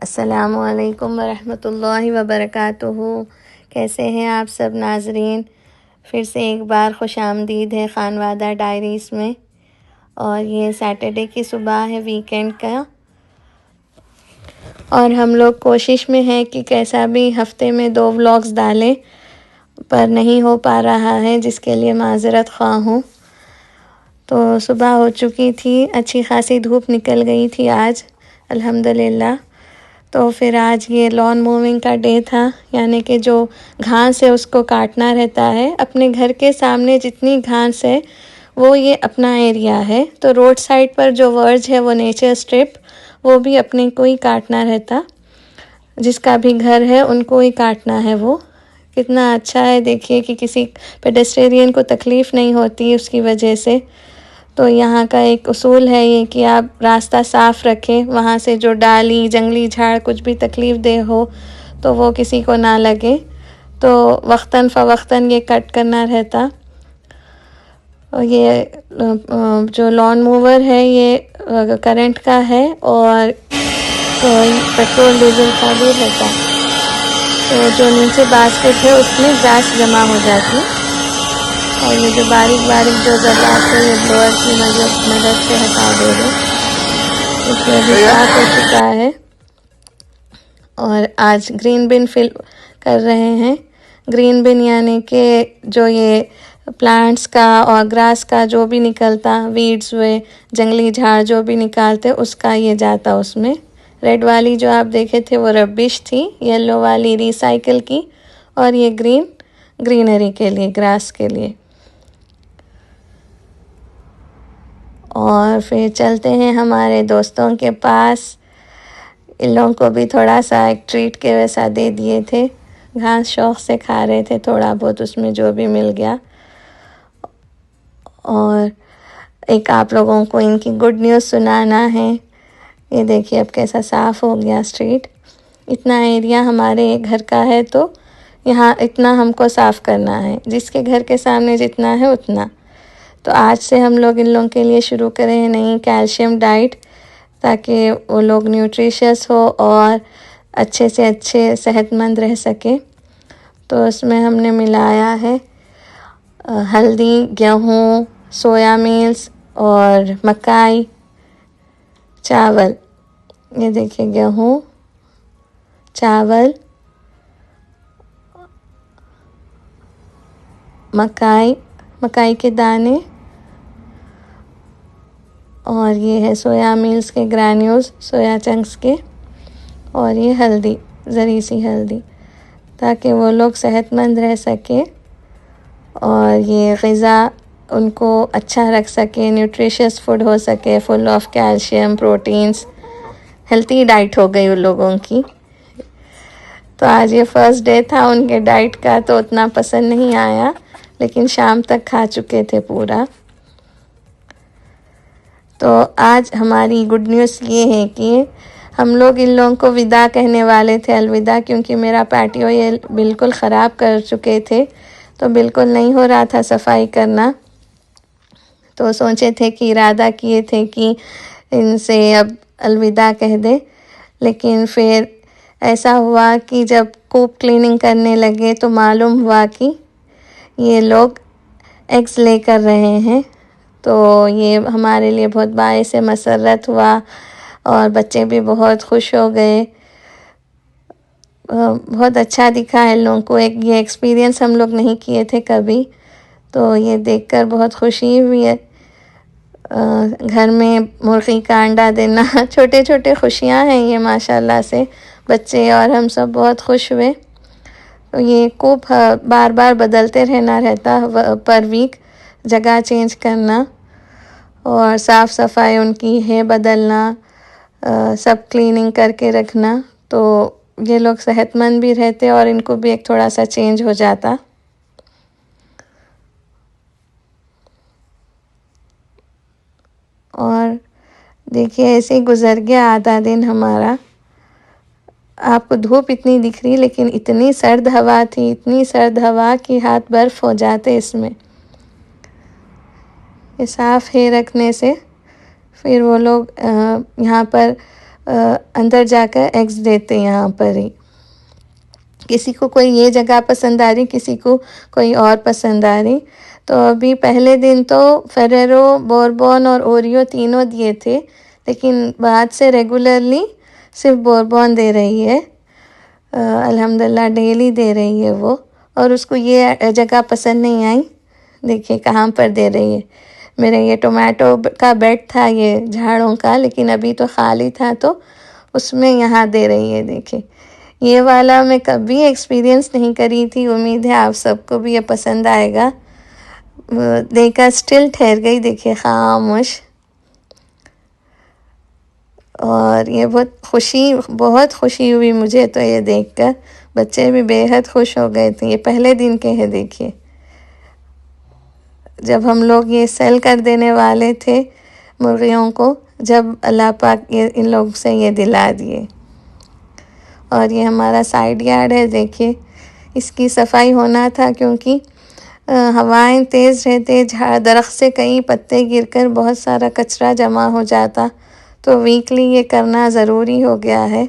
अस्सलामुअलैकुम वरहमतुल्लाहि वबरकातुहू। कैसे हैं आप सब नाज़रीन। फिर से एक बार खुश आमदीद है खानवादा डायरीज़ में। और ये सैटरडे की सुबह है वीकेंड का, और हम लोग कोशिश में हैं कि कैसा भी हफ्ते में 2 व्लॉग्स डालें, पर नहीं हो पा रहा है, जिसके लिए माज़रत ख़्वाह हूँ। तो सुबह हो चुकी थी, अच्छी खासी धूप निकल गई थी आज अल्हम्दुलिल्लाह। तो फिर आज ये लॉन मूविंग का डे था, यानी कि जो घास है उसको काटना रहता है। अपने घर के सामने जितनी घास है वो ये अपना एरिया है, तो रोड साइड पर जो वर्ज है वो नेचर स्ट्रिप, वो भी अपने को ही काटना रहता। जिसका भी घर है उनको ही काटना है। वो कितना अच्छा है, देखिए कि किसी पेडेस्ट्रियन को तकलीफ़ नहीं होती उसकी वजह से। तो यहाँ का एक उसूल है ये कि आप रास्ता साफ़ रखें, वहाँ से जो डाली जंगली झाड़ कुछ भी तकलीफ़ दे हो तो वो किसी को ना लगे। तो वक्तन फ़वक्तन ये कट करना रहता। और ये जो लॉन मूवर है ये करंट का है, और पेट्रोल डीजल का भी रहता। तो जो नीचे बास्केट है उसमें गैस जमा हो जाती, और ये जो बारीक बारीक जो ज़रात है ये ब्लोअर की मदद से हटा दे रहे। इसमें भी साफ हो चुका है। और आज ग्रीन बिन फिल कर रहे हैं। ग्रीन बिन यानी कि जो ये प्लांट्स का और ग्रास का जो भी निकलता, वीड्स हुए, जंगली झाड़ जो भी निकालते, उसका ये जाता उसमें। रेड वाली जो आप देखे थे वो रबिश थी, येलो वाली रिसाइकिल की, और ये ग्रीनरी के लिए, ग्रास के लिए। और फिर चलते हैं हमारे दोस्तों के पास। इन लोगों को भी थोड़ा सा एक ट्रीट के वैसा दे दिए थे। घास शौक़ से खा रहे थे, थोड़ा बहुत उसमें जो भी मिल गया। और एक आप लोगों को इनकी गुड न्यूज़ सुनाना है। ये देखिए अब कैसा साफ़ हो गया स्ट्रीट। इतना एरिया हमारे घर का है, तो यहाँ इतना हमको साफ़ करना है। जिसके घर के सामने जितना है उतना। तो आज से हम लोग इन लोगों के लिए शुरू करें नई कैल्शियम डाइट, ताकि वो लोग न्यूट्रिशियस हो और अच्छे से अच्छे सेहतमंद रह सके। तो उसमें हमने मिलाया है हल्दी, गेहूँ, सोया मील्स और मकाई, चावल। ये देखिए गेहूँ, चावल, मकाई के दाने, और ये है सोया मील्स के ग्रैन्यूल्स, सोया चंक्स के, और ये हल्दी, ज़री सी हल्दी, ताकि वो लोग सेहतमंद रह सके और ये ग़िज़ा उनको अच्छा रख सके, न्यूट्रिशियस फूड हो सके, full of calcium, proteins, healthy diet हो गई उन लोगों की। तो आज ये फर्स्ट डे था उनके डाइट का, तो उतना पसंद नहीं आया, लेकिन शाम तक खा चुके थे पूरा। तो आज हमारी गुड न्यूज़ ये है कि हम लोग इन लोगों को विदा कहने वाले थे, अलविदा, क्योंकि मेरा पैटियो ये बिल्कुल ख़राब कर चुके थे, तो बिल्कुल नहीं हो रहा था सफाई करना। तो सोचे थे कि इरादा किए थे कि इनसे अब अलविदा कह दे, लेकिन फिर ऐसा हुआ कि जब कूप क्लीनिंग करने लगे तो मालूम हुआ कि ये लोग एग्स ले कर रहे हैं। तो ये हमारे लिए बहुत बाइस मसरत हुआ, और बच्चे भी बहुत खुश हो गए। बहुत अच्छा दिखा है लोगों को, एक ये एक्सपीरियंस हम लोग नहीं किए थे कभी, तो ये देखकर बहुत खुशी हुई है। घर में मुर्गी का अंडा देना, छोटे छोटे खुशियां हैं ये माशाल्लाह से। बच्चे और हम सब बहुत खुश हुए। तो ये कूप बार बार बदलते रहना रहता, पर वीक जगह चेंज करना, और साफ़ सफाई उनकी है बदलना, सब क्लीनिंग करके रखना। तो ये लोग सेहतमंद भी रहते और इनको भी एक थोड़ा सा चेंज हो जाता। और देखिए ऐसे ही गुज़र गया आधा दिन हमारा। आपको धूप इतनी दिख रही, लेकिन इतनी सर्द हवा थी, इतनी सर्द हवा कि हाथ बर्फ़ हो जाते इसमें। ये साफ़ है रखने से। फिर वो लोग यहाँ पर अंदर जाकर एग्स देते हैं यहाँ पर ही। किसी को कोई ये जगह पसंद आ रही, किसी को कोई और पसंद आ रही। तो अभी पहले दिन तो फेरेरो, बोरबॉन और ओरियो तीनों दिए थे, लेकिन बाद से रेगुलरली सिर्फ बोरबॉन दे रही है। अल्हम्दुलिल्लाह डेली दे रही है वो। और उसको ये जगह पसंद नहीं आई, देखिए कहाँ पर दे रही है। मेरे ये टोमेटो का बेड था ये झाड़ों का, लेकिन अभी तो खाली था तो उसमें यहाँ दे रही है। देखिए ये वाला मैं कभी एक्सपीरियंस नहीं करी थी, उम्मीद है आप सबको भी ये पसंद आएगा। देखकर स्टिल ठहर गई, देखिए खामोश। और ये बहुत खुशी हुई मुझे तो ये देखकर। बच्चे भी बेहद खुश हो गए थे। ये पहले दिन के हैं, देखिए जब हम लोग ये सेल कर देने वाले थे मुर्गियों को, जब अल्लाह पाक ये इन लोग से ये दिला दिए। और ये हमारा साइड यार्ड है, देखिए इसकी सफाई होना था क्योंकि हवाएं तेज़ रहते, दरख्त से कई पत्ते गिरकर बहुत सारा कचरा जमा हो जाता, तो वीकली ये करना ज़रूरी हो गया है।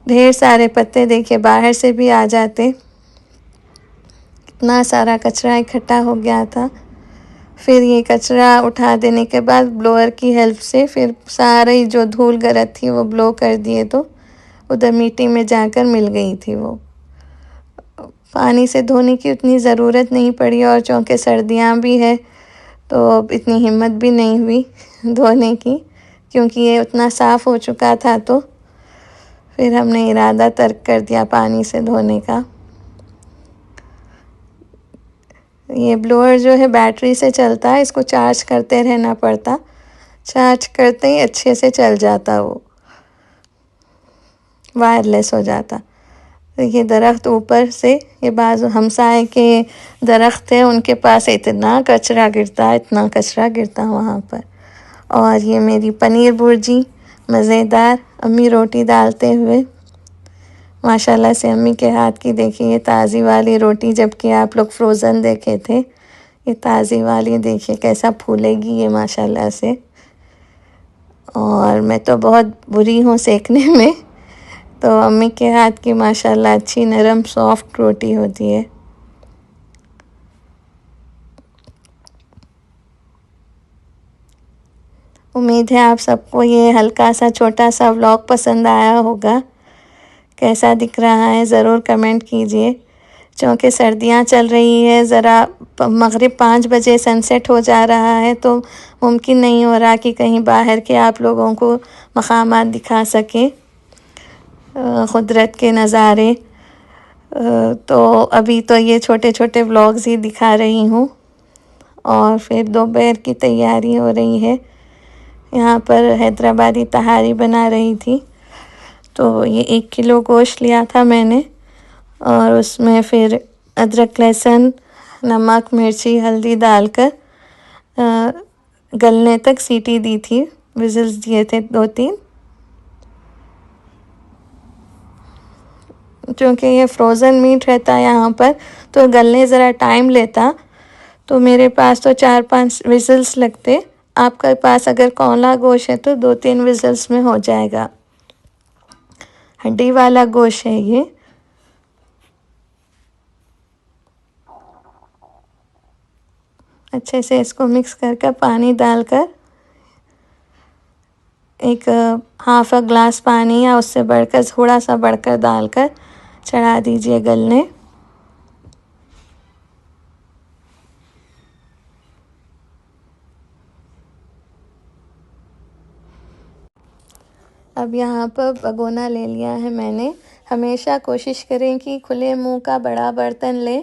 ढेर सारे पत्ते देखिए बाहर से भी आ जाते, इतना सारा कचरा इकट्ठा हो गया था। फिर ये कचरा उठा देने के बाद ब्लोअर की हेल्प से फिर सारी जो धूल गरद थी वो ब्लो कर दिए, तो उधर मिट्टी में जाकर मिल गई थी वो। पानी से धोने की उतनी ज़रूरत नहीं पड़ी, और चूँकि सर्दियाँ भी है तो इतनी हिम्मत भी नहीं हुई धोने की, क्योंकि ये उतना साफ़ हो चुका था। तो फिर हमने इरादा तर्क कर दिया पानी से धोने का। ये ब्लोअर जो है बैटरी से चलता है, इसको चार्ज करते रहना पड़ता। चार्ज करते ही अच्छे से चल जाता, वो वायरलेस हो जाता। ये दरख्त ऊपर से, ये बाजू हमसाए के दरख्त है, उनके पास इतना कचरा गिरता वहाँ पर। और ये मेरी पनीर भुर्जी मज़ेदार, अम्मी रोटी डालते हुए, माशाल्लाह से अम्मी के हाथ की देखिए ये ताज़ी वाली रोटी, जबकि आप लोग फ्रोज़न देखे थे, ये ताज़ी वाली देखिए कैसा फूलेगी ये माशाल्लाह से। और मैं तो बहुत बुरी हूँ सेकने में, तो अम्मी के हाथ की माशाल्लाह अच्छी नरम सॉफ्ट रोटी होती है। उम्मीद है आप सबको ये हल्का सा छोटा सा व्लॉग पसंद आया होगा। कैसा दिख रहा है ज़रूर कमेंट कीजिए। चूँकि सर्दियाँ चल रही है, ज़रा मगरिब 5 बजे सनसेट हो जा रहा है, तो मुमकिन नहीं हो रहा कि कहीं बाहर के आप लोगों को मकामात दिखा सके, क़ुदरत के नज़ारे। तो अभी तो ये छोटे छोटे व्लॉग्स ही दिखा रही हूँ। और फिर दोपहर की तैयारी हो रही है। यहाँ पर हैदराबादी तहारी बना रही थी, तो ये 1 किलो गोश्त लिया था मैंने, और उसमें फिर अदरक लहसुन नमक मिर्ची हल्दी डालकर गलने तक सीटी दी थी, विजिल्स दिए थे 2-3। क्योंकि ये फ्रोज़न मीट रहता है यहाँ पर, तो गलने ज़रा टाइम लेता, तो मेरे पास तो 4-5 विजिल्स लगते। आपके पास अगर कौला गोश्त है तो 2-3 विजिल्स में हो जाएगा। हड्डी वाला गोश्त है ये। अच्छे से इसको मिक्स करके पानी डालकर, एक हाफ अ ग्लास पानी या उससे बढ़कर थोड़ा सा बढ़कर डालकर चढ़ा दीजिए गलने। अब यहाँ पर भगोना ले लिया है मैंने। हमेशा कोशिश करें कि खुले मुंह का बड़ा बर्तन लें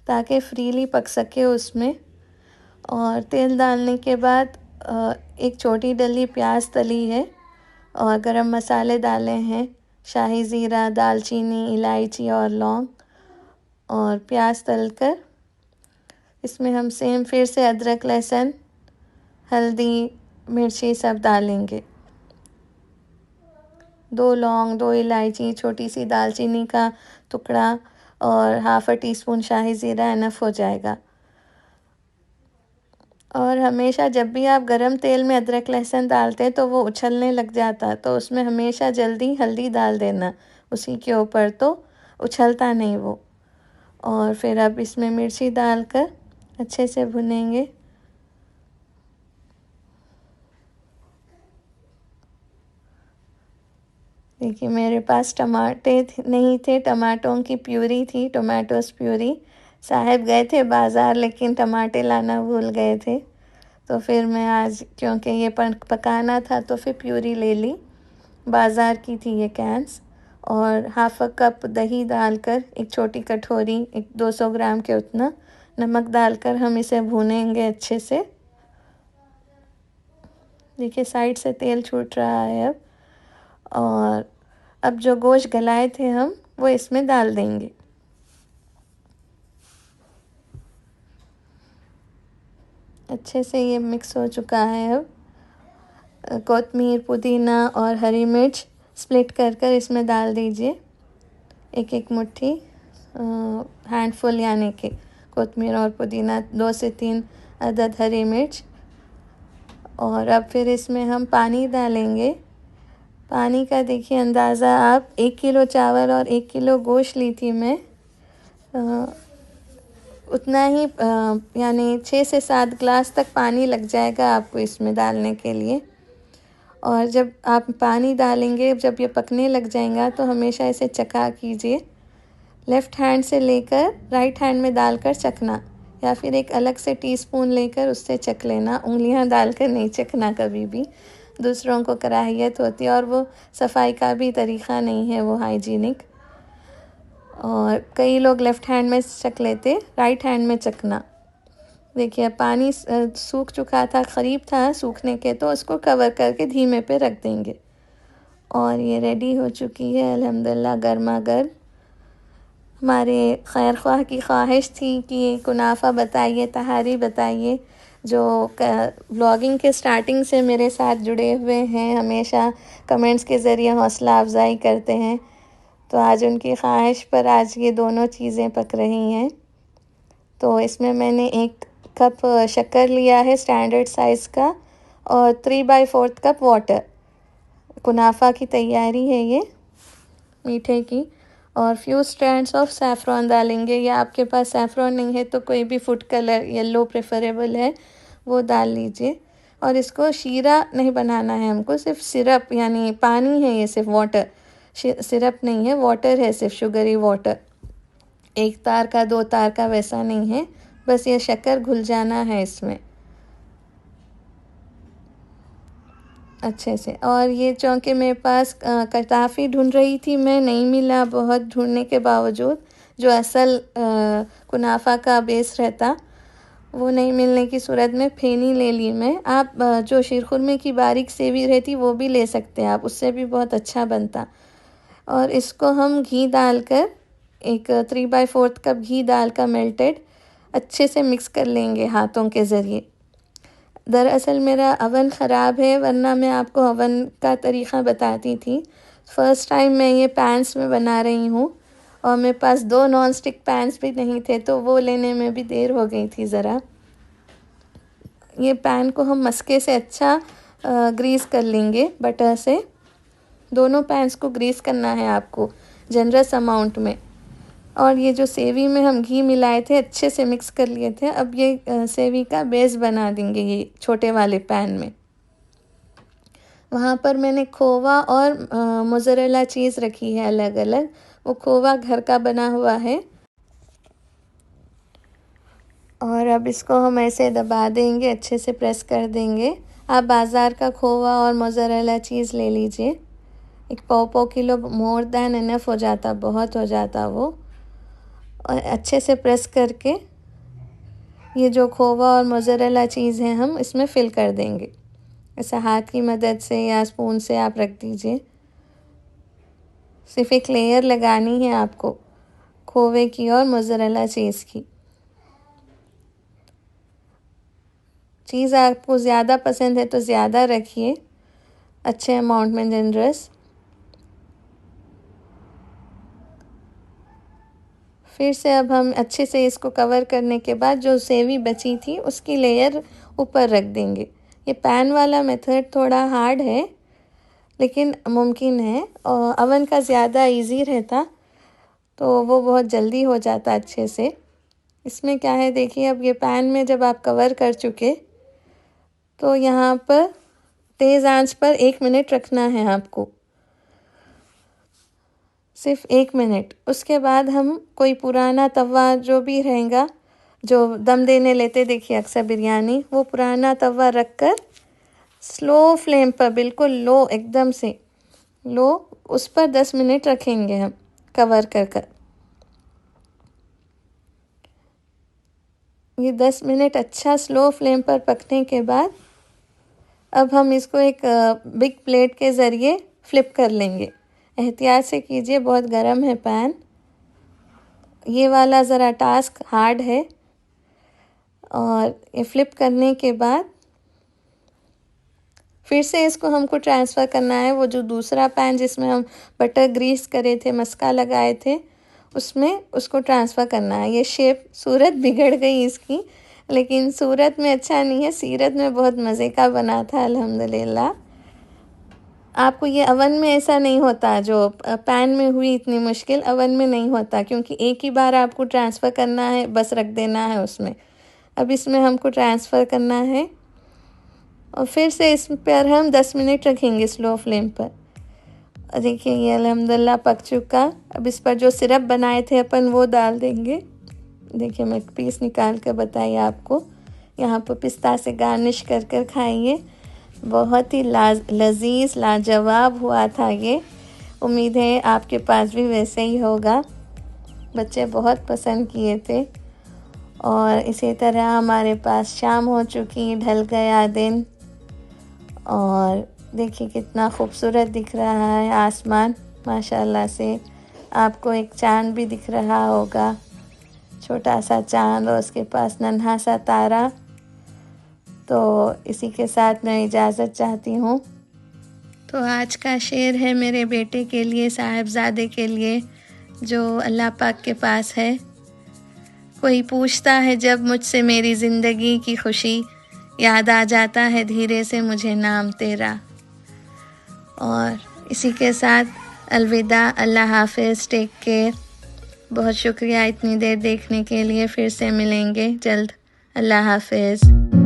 ताकि फ्रीली पक सके उसमें। और तेल डालने के बाद एक छोटी डली प्याज तली है, और गरम मसाले डाले हैं, शाही ज़ीरा, दालचीनी, इलायची और लौंग। और प्याज तलकर इसमें हम सेम फिर से अदरक लहसुन हल्दी मिर्ची सब डालेंगे। 2 लौंग, 2 इलायची, छोटी सी दालचीनी का टुकड़ा और हाफ टी स्पून शाही ज़ीरा इनफ हो जाएगा। और हमेशा जब भी आप गरम तेल में अदरक लहसुन डालते हैं तो वो उछलने लग जाता, तो उसमें हमेशा जल्दी हल्दी डाल देना उसी के ऊपर, तो उछलता नहीं वो। और फिर अब इसमें मिर्ची डालकर अच्छे से भुनेंगे। देखिए मेरे पास टमाटे नहीं थे, टमाटों की प्यूरी थी, टोमेटोस प्यूरी। साहब गए थे बाज़ार लेकिन टमाटे लाना भूल गए थे, तो फिर मैं आज क्योंकि ये पकाना था तो फिर प्यूरी ले ली। बाज़ार की थी ये कैंस। और हाफ कप दही डालकर, एक छोटी कटोरी, एक 200 ग्राम के उतना नमक डालकर हम इसे भूनेंगे अच्छे से। देखिए साइड से तेल छूट रहा है अब। और अब जो गोश्त गलाए थे हम वो इसमें डाल देंगे। अच्छे से ये मिक्स हो चुका है अब। कोतमीर, पुदीना और हरी मिर्च स्प्लिट कर कर इसमें डाल दीजिए, एक एक मुट्ठी, हैंडफुल यानी कि कोतमीर और पुदीना, 2 से 3 अदद हरी मिर्च। और अब फिर इसमें हम पानी डालेंगे। पानी का देखिए अंदाज़ा आप, 1 किलो चावल और 1 किलो गोश्त ली थी मैं, उतना ही यानी 6 से 7 ग्लास तक पानी लग जाएगा आपको इसमें डालने के लिए। और जब आप पानी डालेंगे, जब ये पकने लग जाएगा तो हमेशा इसे चखा कीजिए, लेफ़्ट हैंड से लेकर राइट हैंड में डालकर चखना, या फिर एक अलग से टीस्पून लेकर उससे चख लेना। उंगलियां डालकर नहीं चखना कभी भी, दूसरों को कराहियत होती है और वो सफाई का भी तरीक़ा नहीं है वो हाइजीनिक। और कई लोग लेफ़्ट हैंड में चख लेते, राइट हैंड में चखना। देखिए पानी सूख चुका था, करीब था सूखने के, तो उसको कवर करके धीमे पे रख देंगे। और ये रेडी हो चुकी है अल्हम्दुलिल्लाह गर्मा गर्म। हमारे खैर ख्वाह की ख्वाहिश थी कि कुनाफा बताइए, तहारी बताइए, जो व्लॉगिंग के स्टार्टिंग से मेरे साथ जुड़े हुए हैं, हमेशा कमेंट्स के ज़रिए हौसला अफजाई करते हैं। तो आज उनकी ख्वाहिश पर आज ये दोनों चीज़ें पक रही हैं। तो इसमें मैंने 1 कप शक्कर लिया है स्टैंडर्ड साइज़ का, और 3/4 कप वाटर। कुनाफा की तैयारी है ये मीठे की। और फ्यू स्ट्रैंड्स ऑफ सैफ़रॉन डालेंगे, या आपके पास सैफ़रॉन नहीं है तो कोई भी फूड कलर, येलो प्रेफरेबल है, वो डाल लीजिए। और इसको शीरा नहीं बनाना है हमको, सिर्फ सिरप, यानी पानी है ये, सिर्फ वाटर, सिरप नहीं है, वाटर है, सिर्फ शुगरी वाटर। 1 तार का 2 तार का वैसा नहीं है, बस ये शक्कर घुल जाना है इसमें अच्छे से। और ये चूँकि मेरे पास काफ़ी ढूंढ रही थी मैं, नहीं मिला, बहुत ढूंढने के बावजूद जो असल कुनाफा का बेस रहता, वो नहीं मिलने की सूरत में फेनी ले ली मैं। आप जो शीरखुरमे की बारीक सेवी रहती वो भी ले सकते हैं आप, उससे भी बहुत अच्छा बनता। और इसको हम घी डालकर, एक 3/4 कप घी डालकर मेल्टेड, अच्छे से मिक्स कर लेंगे हाथों के ज़रिए। दरअसल मेरा अवन ख़राब है, वरना मैं आपको अवन का तरीक़ा बताती थी। फ़र्स्ट टाइम मैं ये पैन्स में बना रही हूँ, और मेरे पास 2 नॉन स्टिक पैन्स भी नहीं थे, तो वो लेने में भी देर हो गई थी ज़रा। ये पैन को हम मस्के से अच्छा ग्रीस कर लेंगे बटर से। दोनों पैन्स को ग्रीस करना है आपको जनरस अमाउंट में। और ये जो सेवी में हम घी मिलाए थे, अच्छे से मिक्स कर लिए थे। अब ये सेवी का बेस बना देंगे ये छोटे वाले पैन में। वहाँ पर मैंने खोवा और मोज़रेला चीज़ रखी है अलग अलग। वो खोवा घर का बना हुआ है। और अब इसको हम ऐसे दबा देंगे, अच्छे से प्रेस कर देंगे। आप बाज़ार का खोवा और मोज़रेला चीज़ ले लीजिए, एक 1.5 किलो मोर दैन इनफ हो जाता, बहुत हो जाता वो। और अच्छे से प्रेस करके ये जो खोवा और मोज़रेला चीज़ है हम इसमें फ़िल कर देंगे। ऐसा हाथ की मदद से या स्पून से आप रख दीजिए। सिर्फ एक लेयर लगानी है आपको खोवे की और मोज़रेला चीज़ की। चीज़ आपको ज़्यादा पसंद है तो ज़्यादा रखिए, अच्छे अमाउंट में जनरस। फिर से अब हम अच्छे से इसको कवर करने के बाद जो सेवी बची थी उसकी लेयर ऊपर रख देंगे। ये पैन वाला मेथड थोड़ा हार्ड है लेकिन मुमकिन है, और अवन का ज़्यादा इजी रहता तो वो बहुत जल्दी हो जाता अच्छे से। इसमें क्या है देखिए, अब ये पैन में जब आप कवर कर चुके तो यहाँ पर तेज़ आंच पर 1 मिनट रखना है आपको, सिर्फ 1 मिनट। उसके बाद हम कोई पुराना तवा जो भी रहेगा, जो दम देने लेते देखिए अक्सर बिरयानी, वो पुराना तवा रखकर स्लो फ्लेम पर, बिल्कुल लो, एकदम से लो, उस पर 10 मिनट रखेंगे हम कवर कर। ये 10 मिनट अच्छा स्लो फ्लेम पर पकने के बाद अब हम इसको एक बिग प्लेट के ज़रिए फ्लिप कर लेंगे। एहतियात से कीजिए, बहुत गर्म है पैन। ये वाला ज़रा टास्क हार्ड है। और ये फ्लिप करने के बाद फिर से इसको हमको ट्रांसफ़र करना है, वो जो दूसरा पैन जिसमें हम बटर ग्रीस करे थे, मस्का लगाए थे, उसमें उसको ट्रांसफ़र करना है। ये शेप सूरत बिगड़ गई इसकी, लेकिन सूरत में अच्छा नहीं है, सीरत में बहुत मज़े का बना था अल्हम्दुलिल्लाह। आपको ये अवन में ऐसा नहीं होता, जो पैन में हुई इतनी मुश्किल अवन में नहीं होता, क्योंकि एक ही बार आपको ट्रांसफ़र करना है, बस रख देना है उसमें। अब इसमें हमको ट्रांसफ़र करना है और फिर से इस पर हम 10 मिनट रखेंगे स्लो फ्लेम पर। देखिए ये अल्हम्दुलिल्लाह पक चुका। अब इस पर जो सिरप बनाए थे अपन वो डाल देंगे। देखिए मैं एक पीस निकाल कर बताइए आपको। यहाँ पर पिस्ता से गार्निश कर कर खाइए, बहुत ही लजीज लाजवाब हुआ था ये। उम्मीद है आपके पास भी वैसे ही होगा। बच्चे बहुत पसंद किए थे। और इसी तरह हमारे पास शाम हो चुकी, ढल गया दिन, और देखिए कितना खूबसूरत दिख रहा है आसमान माशाल्लाह से। आपको एक चाँद भी दिख रहा होगा, छोटा सा चाँद, और उसके पास नन्हा सा तारा। तो इसी के साथ मैं इजाज़त चाहती हूँ। तो आज का शेर है मेरे बेटे के लिए, साहिबजादे के लिए, जो अल्लाह पाक के पास है। कोई पूछता है जब मुझसे मेरी ज़िंदगी की खुशी, याद आ जाता है धीरे से मुझे नाम तेरा। और इसी के साथ अलविदा, अल्लाह हाफ़िज़, टेक केयर। बहुत शुक्रिया इतनी देर देखने के लिए। फिर से मिलेंगे जल्द। अल्लाह हाफ़िज़।